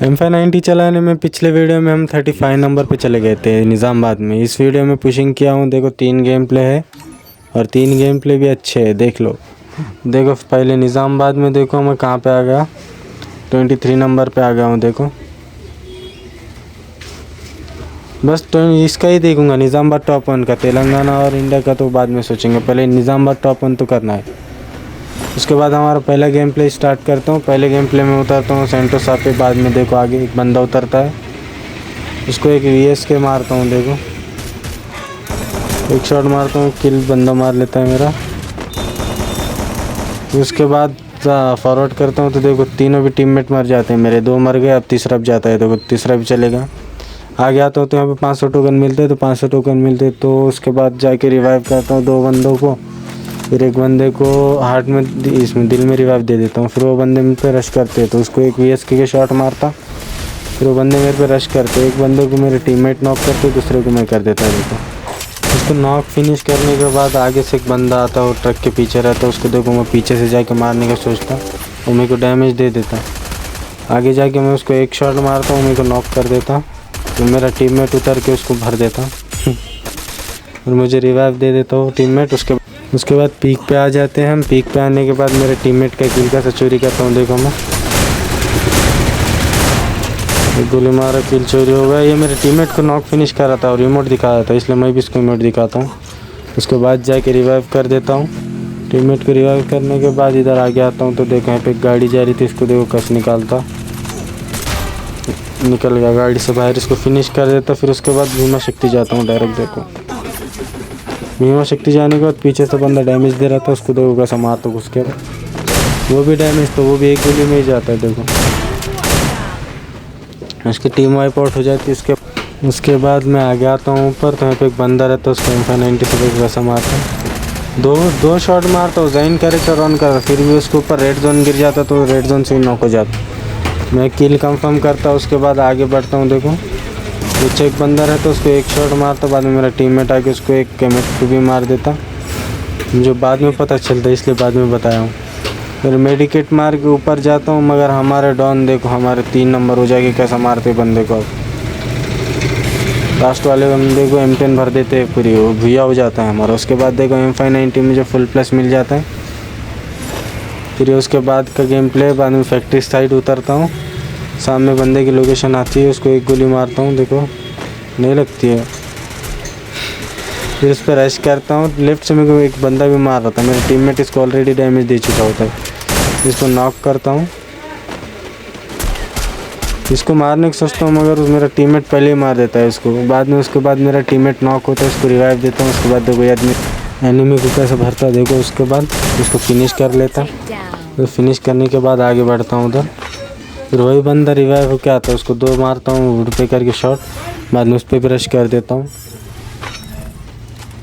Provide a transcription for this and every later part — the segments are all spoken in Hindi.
M590 चलाने में पिछले वीडियो में हम 35 नंबर पे चले गए थे निज़ामाबाद में। इस वीडियो में पुशिंग किया हूँ। देखो 3 गेम प्ले है और 3 गेम प्ले भी अच्छे है, देख लो। देखो पहले निज़ामाबाद में देखो मैं कहाँ पे आ गया, 23 नंबर पे आ गया हूँ। देखो बस तो इसका ही देखूंगा, निज़ामाबाद टॉप 1 का। तेलंगाना और इंडिया का तो बाद में सोचेंगे, पहले निज़ामाबाद टॉप 1 तो करना है। उसके बाद हमारा पहला गेम प्ले स्टार्ट करता हूँ। पहले गेम प्ले में उतरता हूँ सेंटोसा पे। बाद में देखो आगे एक बंदा उतरता है, उसको एक VS के मारता हूँ। देखो एक शॉट मारता हूँ, किल बंदा मार लेता है मेरा। उसके बाद फॉरवर्ड करता हूँ तो देखो तीनों भी टीममेट मर जाते हैं मेरे। 2 मर गए, अब तीसरा भी जाता है। देखो तीसरा भी चलेगा। आगे आता हूँ तो यहाँ पे 500 टोकन मिलते हैं, तो 500 टोकन मिलते तो उसके बाद जाके रिवाइव करता हूँ 2 बंदों को। फिर एक बंदे को हार्ट में, इसमें दिल में रिवाइव दे देता हूँ। फिर वो बंदे मेरे पे रश करते हैं तो उसको एक VS के शॉट मारता। फिर वो बंदे मेरे पे रश करते, एक बंदे को मेरे टीममेट नॉक करते, दूसरे को मैं कर देता है। देखो उसको नॉक फिनिश करने के बाद आगे से एक बंदा आता है और ट्रक के पीछे रहता है। उसको देखो मैं पीछे से जाके मारने का सोचता, वो मेरे को डैमेज दे देता। आगे जाके मैं उसको एक शॉट मारता हूँ, मेरे को नॉक कर देता। तो मेरा टीममेट उतर के उसको भर देता और मुझे रिवाइव दे देता वो टीममेट। उसके बाद पीक पे आ जाते हैं हम। पीक पे आने के बाद मेरे टीममेट का किल का चोरी करता हूँ। देखो मैं एक गोली मारा, किल चोरी हो गया। ये मेरे टीममेट को नॉक फिनिश कर रहा था और रिमोट दिखा रहा था, इसलिए मैं भी इसको रिमोट दिखाता हूँ। उसके बाद जाके रिवाइव कर देता हूँ। टीममेट को रिवाइव करने के बाद इधर आगे आता हूँ तो देखो यहाँ पे एक गाड़ी जा रही थी, इसको देखो कस निकालता, निकल गया गाड़ी से बाहर। इसको फिनिश कर देता। फिर उसके बाद भीमा शक्ति जाता हूँ डायरेक्ट। देखो भीमा शक्ति जाने के बाद पीछे से बंदा डैमेज दे रहा था, उसको देखो कैसा मारता घुस के, वो भी डैमेज, तो वो भी एक गोली में ही जाता है। देखो उसकी टीम वाइप आउट हो जाती है। उसके बाद मैं आगे आता हूँ ऊपर तो यहाँ पे एक बंदा रहता है, उसको M590 से देखो वैसा मारता है। दो शॉट मारता हूँ, ज़ाइन कैरेक्टर ऑन कर, फिर भी उसके ऊपर रेड जोन गिर जाता तो रेड जोन से ही नॉक हो जाता। मैं किल कंफर्म करता, उसके बाद आगे बढ़ता हूँ। देखो पीछे एक बंदा रहता है, उसको एक शॉट मारता, बाद में मेरा टीममेट आके उसको एक केमेट भी मार देता, मुझे बाद में पता चलता, इसलिए बाद में बताया हूँ। फिर मेडिकेट मार के ऊपर जाता हूँ, मगर हमारे डॉन देखो हमारे 3 नंबर हो जाके कैसा मारते बंदे को। लास्ट वाले बंदे को M10 भर देते पूरी, वो भैया हो जाता है हमारा। उसके बाद देखो M590 में जो फुल प्लस मिल जाता है। फिर उसके बाद का गेम प्ले, बाद में फैक्ट्री साइड उतरता हूँ, सामने बंदे की लोकेशन आती है, उसको एक गोली मारता हूँ। देखो नहीं लगती है। फिर उस पर रश करता हूँ। लेफ्ट से मेरे को एक बंदा भी मार रहा था, मेरे टीममेट इसको ऑलरेडी डैमेज दे चुका होता है। इसको नॉक करता हूँ, इसको मारने की सोचता हूँ मगर मेरा टीममेट पहले ही मार देता है इसको। बाद में उसके बाद मेरा टीममेट नॉक होता है, इसको रिवाइव देता हूँ। उसके बाद देखो ये आदमी एनिमी को कैसे भरता है। देखो उसके बाद इसको फिनिश कर लेता, तो फिनिश करने के बाद आगे बढ़ता हूँ उधर। फिर वही बंदा रिवाइव होकर आता है, उसको 2 मारता हूँ वुड पे करके शॉट, बाद में उस पर भी रश कर देता हूँ।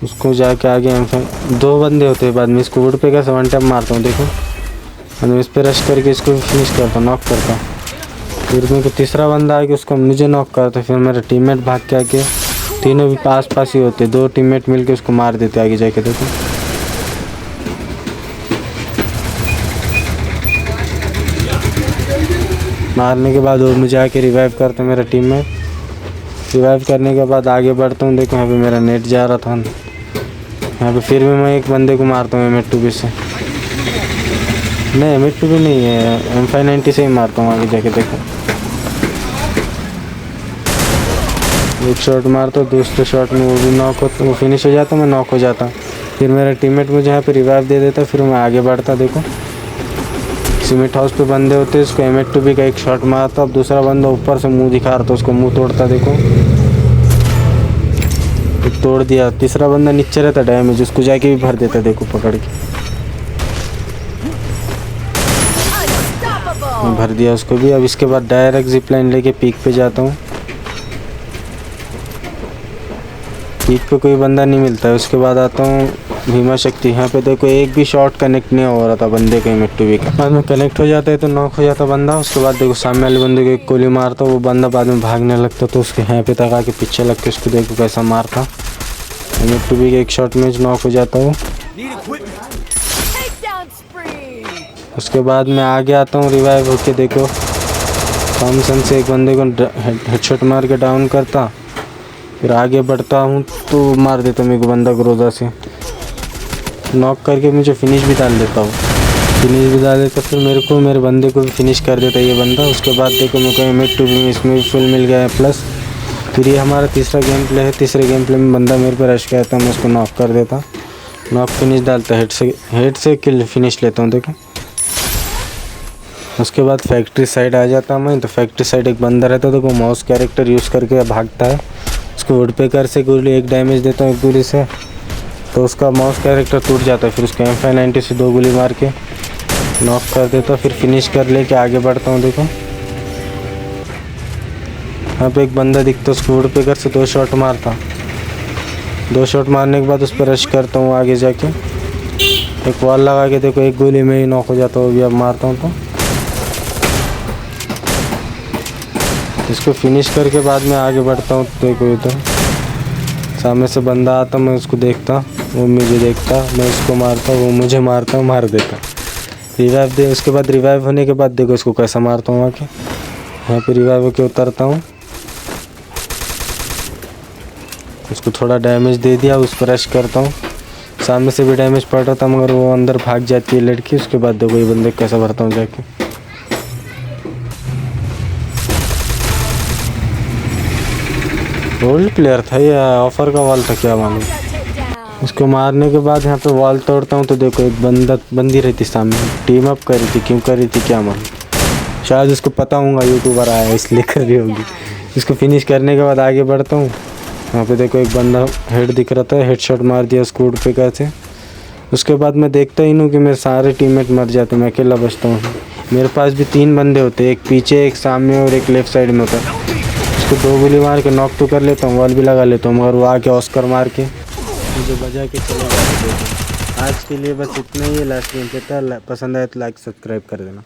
उसको जाके आगे M5 2 बंदे होते हैं, बाद में इसको वुड पे कैसे 1 टैप मारता हूँ। देखो बाद में इस पर रश करके इसको फिनिश करता हूँ, नॉक करता हूँ। फिर मेरे को तीसरा बंदा आके उसको मुझे नॉक करता है। फिर मेरा टीममेट भाग के आके, तीनों भी पास पास ही होते, 2 टीममेट मिलके उसको मार देते आगे जाके। देखो मारने के बाद वो मुझे आके रिवाइव करता है मेरा टीममेट। रिवाइव करने के बाद आगे बढ़ता हूँ। देखो यहाँ पे मेरा नेट जा रहा था यहाँ पे। फिर भी मैं एक बंदे को मारता हूँ M2B से, नहीं M2B नहीं है, M590 से ही मारता हूँ आगे जाके। देखो एक शॉट मारता हूँ, दूसरे शॉट में वो भी नॉक होता, वो फिनिश हो जाता, मैं नॉक हो जाता। फिर मेरा टीममेट मुझे यहाँ पे रिवाइव दे देता, फिर मैं आगे बढ़ता। देखो सीमेंट हाउस पे बंदे होते, इसको M2B का एक शॉट मारता, अब दूसरा बंदा ऊपर से मुंह दिखा रहा था, उसको मुंह तोड़ता। देखो तोड़ दिया। तीसरा बंदा नीचे रहता डैमेज, उसको जाके भी भर देता। देखो पकड़ के भर दिया उसको भी। अब इसके बाद डायरेक्ट जिप लाइन लेके पीक पे जाता हूँ। पीक पे कोई बंदा नहीं मिलता है। उसके बाद आता हूँ भीमा शक्ति। यहाँ पे देखो एक भी शॉट कनेक्ट नहीं हो रहा था बंदे के M2B का। बाद में कनेक्ट हो जाता है तो नॉक हो जाता बंदा। उसके बाद देखो सामने वाले बंदे को एक गोली मारता, वो बंदा बाद में भागने लगता, तो उसके यहाँ पे तक आके पीछे लग के उसको देखो कैसा मारता। M2B के एक शॉट में नॉक हो जाता हूँ। उसके बाद मैं आगे आता हूँ रिवाइव होके। देखो थॉमसन से एक बंदे को हेडशॉट मार के डाउन करता, फिर आगे बढ़ता हूँ तो मार देता मेरे को बंदा ग्रोजा से, नॉक करके मुझे फिनिश भी डाल देता हूँ। फिनिश भी डाल देता फिर मेरे बंदे को भी फिनिश कर देता ये बंदा। उसके बाद देखो मेरे को एम8 भी इसमें फुल मिल गया है प्लस। फिर ये हमारा तीसरा गेम प्ले है। तीसरे गेम प्ले में बंदा मेरे पर रश करता, मैं उसको नॉक कर देता, नॉक फिनिश डालता, हेड से किल फिनिश लेता हूँ देखो। उसके बाद फैक्ट्री साइड आ जाता मैं, तो फैक्ट्री साइड एक बंदा रहता तो वो माउस कैरेक्टर यूज़ करके भागता है। उसको वुडपेकर से गोली एक डैमेज देता हूँ एक गोली से, तो उसका माउस कैरेक्टर टूट जाता है। फिर उसको M590 से 2 गोली मार के नॉक कर देता, फिर फिनिश कर लेके आगे बढ़ता हूँ देखो। यहाँ पे एक बंदा दिखता, उसको वुडपेकर से 2 शॉट मारता, 2 शॉट मारने के बाद उस पर रश करता हूँ आगे जाके, एक वॉल लगा के देखो एक गोली में ही नॉक हो जाता हूँ। अभी अब मारता हूँ तो इसको फिनिश करके बाद में आगे बढ़ता हूँ। देखो इधर सामने से बंदा आता, मैं उसको देखता, वो मुझे देखता, मैं उसको मारता, वो मुझे मारता, मार देता, रिवाइव दे। उसके बाद रिवाइव होने के बाद देखो इसको कैसा मारता हूँ आके, यहाँ पे रिवाइव होके उतरता हूँ, उसको थोड़ा डैमेज दे दिया, उस पर रश करता हूँ। सामने से भी डैमेज पड़ रहा था मगर वो अंदर भाग जाती है लड़की। उसके बाद देखो ये बंदे कैसा भरता हूँ जाके। रोल प्लेयर था या ऑफर का वॉल था क्या मालूम। उसको मारने के बाद यहाँ पे वॉल तोड़ता हूँ तो देखो एक बंदी रहती सामने, टीम अप करी थी, क्यों करी थी क्या मालूम, शायद उसको पता होगा यूट्यूबर आया इसलिए कर रही होगी। इसको फिनिश करने के बाद आगे बढ़ता हूँ। यहाँ पे देखो एक बंदा हेड दिख रहा था, हेडशॉट मार दिया उसको वुडपेकर से। उसके बाद मैं देखता ही नहीं कि मेरे सारे टीममेट मर जाते, मैं अकेला बचता हूँ। मेरे पास भी 3 बंदे होते, एक पीछे एक सामने और एक लेफ्ट साइड में होता। उसको 2 गोली मार के नॉक तो कर लेता हूँ, वॉल भी लगा लेता हूँ, मगर वो आके ऑस्कर मार के मुझे बजा के चले जाते। आज के लिए बस इतना ही है। लास्ट गेम पे था, पसंद आए तो लाइक सब्सक्राइब कर देना।